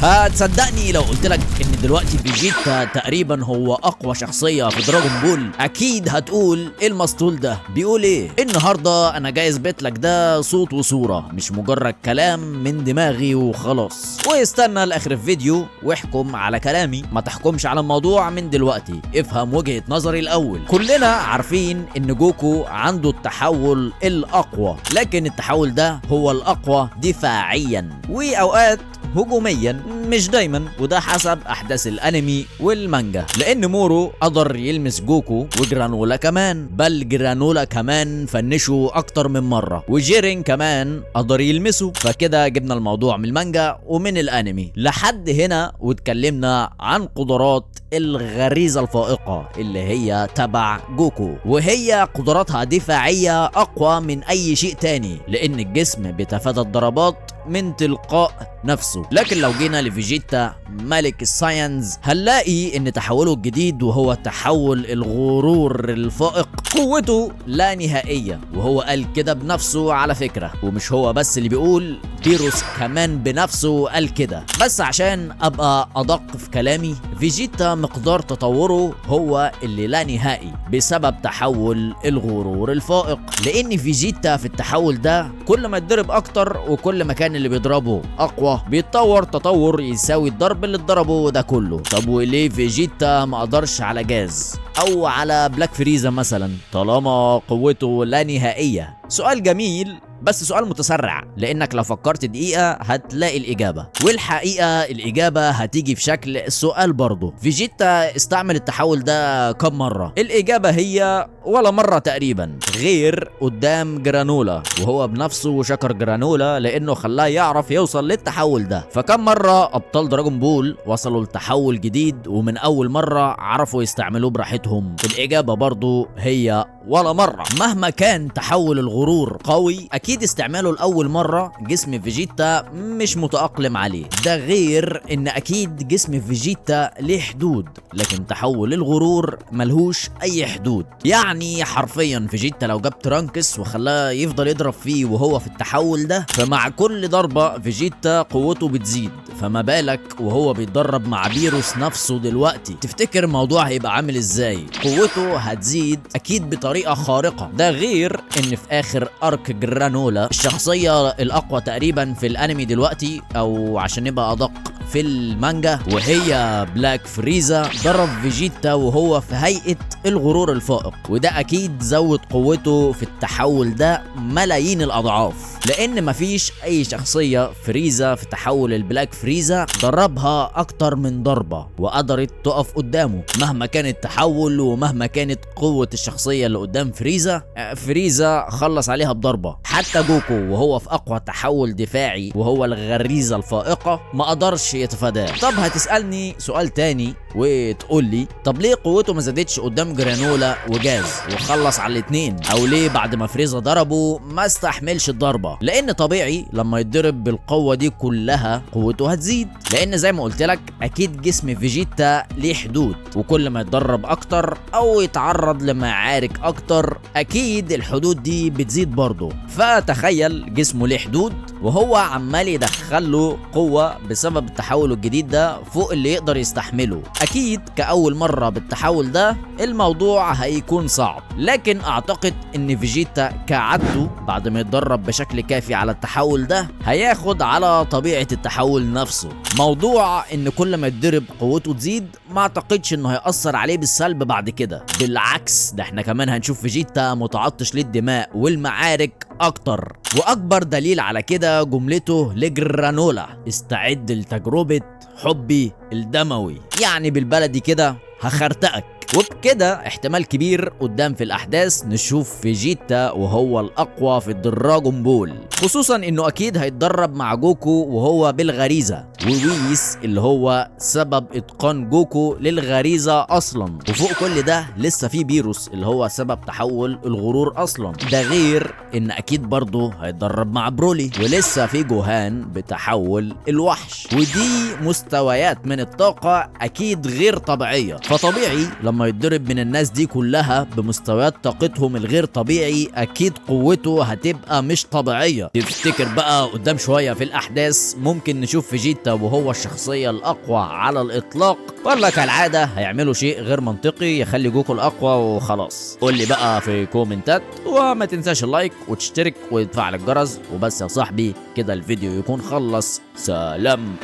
هتصدقني لو قلتلك ان دلوقتي فيجيتا تقريبا هو اقوى شخصية في دراجون بول؟ اكيد هتقول ايه المسطول ده بيقول ايه. النهاردة انا جاي اثبت لك ده صوت وصورة، مش مجرد كلام من دماغي وخلاص. واستنى لاخر الفيديو واحكم على كلامي، ما تحكمش على الموضوع من دلوقتي، افهم وجهة نظري الاول. كلنا عارفين ان جوكو عنده التحول الاقوى، لكن التحول ده هو الاقوى دفاعيا واوقات هجوميا، مش دايما، وده حسب احداث الانمي والمانجا. لان مورو قدر يلمس جوكو وجرانولا كمان، بل جرانولا كمان فنشه اكتر من مره، وجيرين كمان قدر يلمسه. فكده جبنا الموضوع من المانجا ومن الانمي لحد هنا، واتكلمنا عن قدرات الغريزة الفائقة اللي هي تبع جوكو، وهي قدراتها دفاعية اقوى من اي شيء تاني، لان الجسم بيتفادى الضربات من تلقاء نفسه. لكن لو جينا لفيجيتا ملك الساينز، هنلاقي ان تحوله الجديد وهو تحول الغرور الفائق قوته لا نهائية، وهو قال كده بنفسه على فكرة. ومش هو بس اللي بيقول، بيروس كمان بنفسه قال كده. بس عشان ابقى ادق في كلامي، فيجيتا مقدار تطوره هو اللي لا نهائي بسبب تحول الغرور الفائق، لان فيجيتا في التحول ده كل ما يتضرب اكتر وكل ما كان اللي بيضربه اقوى بيتطور تطور يساوي الضرب اللي اتضربه ده كله. طب وليه فيجيتا ما قدرش على جاز او على بلاك فريزا مثلا طالما قوته لا نهائية؟ سؤال جميل، بس سؤال متسرع، لانك لو فكرت دقيقة هتلاقي الاجابة، والحقيقة الاجابة هتيجي في شكل السؤال برضه. فيجيتا استعمل التحول ده كم مرة؟ الاجابة هي ولا مرة تقريبا، غير قدام جرانولا، وهو بنفسه شكر جرانولا لانه خلاه يعرف يوصل للتحول ده. فكم مرة ابطال دراجون بول وصلوا لتحول جديد ومن اول مرة عرفوا يستعملوه براحتهم؟ الاجابة برضه هي ولا مرة. مهما كان تحول الغرور قوي، اكيد استعماله لاول مرة جسم فيجيتا مش متأقلم عليه، ده غير ان اكيد جسم فيجيتا ليه حدود، لكن تحول الغرور ملهوش اي حدود. يعني حرفيا فيجيتا لو جاب ترانكس وخلاه يفضل يضرب فيه وهو في التحول ده، فمع كل ضربة فيجيتا قوته بتزيد، فما بالك وهو بيتدرب مع بيروس نفسه دلوقتي؟ تفتكر الموضوع هيبقى عامل ازاي؟ قوته هتزيد اكيد بطريقة خارقة. ده غير ان في اخر ارك جرانولا، الشخصية الاقوى تقريبا في الانمي دلوقتي، او عشان نبقى ادق في المانجا، وهي بلاك فريزا، ضرب فيجيتا وهو في هيئة الغرور الفائق، وده اكيد زود قوته في التحول ده ملايين الاضعاف، لان مفيش اي شخصية فريزا في تحول البلاك فريزا ضربها اكتر من ضربة وقدرت تقف قدامه مهما كان التحول ومهما كانت قوة الشخصية اللي قدام فريزا. فريزا خلص عليها بضربة. حتى جوكو وهو في اقوى تحول دفاعي وهو الغريزة الفائقة ما قدرش يتفاداه. طب هتسألني سؤال تاني وتقول لي، طب ليه قوته ما زادتش قدام جرانولا وجاز وخلص على الاتنين؟ او ليه بعد ما فريزا ضربه ما استحملش الضربة؟ لان طبيعي لما يتضرب بالقوة دي كلها قوته هتزيد، لان زي ما قلت لك اكيد جسم فيجيتا ليه حدود، وكل ما يتدرب اكتر او يتعرض لمعارك اكتر اكيد الحدود دي بتزيد برضه. فتخيل جسمه ليه حدود وهو عمال يدخله قوة بسبب التحول الجديد ده فوق اللي يقدر يستحمله. اكيد كأول مرة بالتحول ده الموضوع هيكون صعب، لكن اعتقد ان فيجيتا كعادته بعد ما يتدرب بشكل كافي على التحول ده هياخد على طبيعة التحول نفسه. موضوع ان كل ما يتضرب قوته تزيد ما اعتقدش انه هيأثر عليه بالسلب بعد كده، بالعكس ده احنا كمان هنشوف فيجيتا متعطش للدماء والمعارك اكتر. واكبر دليل على كده جملته لجرانولا، استعد لتجربة حبي الدموي، يعني بالبلدي كده هخرتقك. وبكده احتمال كبير قدام في الاحداث نشوف فيجيتا وهو الاقوى في الدراجون بول، خصوصا انه اكيد هيتدرب مع جوكو وهو بالغريزة، وويس اللي هو سبب اتقان جوكو للغريزة اصلا. وفوق كل ده لسه في بيروس اللي هو سبب تحول الغرور اصلا، ده غير ان اكيد برضه هيتدرب مع برولي، ولسه في جوهان بتحول الوحش، ودي مستويات من الطاقة اكيد غير طبيعية. فطبيعي لما لما يتضرب من الناس دي كلها بمستويات طاقتهم الغير طبيعي اكيد قوته هتبقى مش طبيعية. تفتكر بقى قدام شوية في الاحداث ممكن نشوف فيجيتا وهو الشخصية الاقوى على الاطلاق، ولا كالعادة هيعملوا شيء غير منطقي يخلي جوكو الاقوى وخلاص؟ قول لي بقى في كومنتات، وما تنساش اللايك وتشترك وتفعل الجرس. وبس يا صاحبي كده الفيديو يكون خلص. سلام.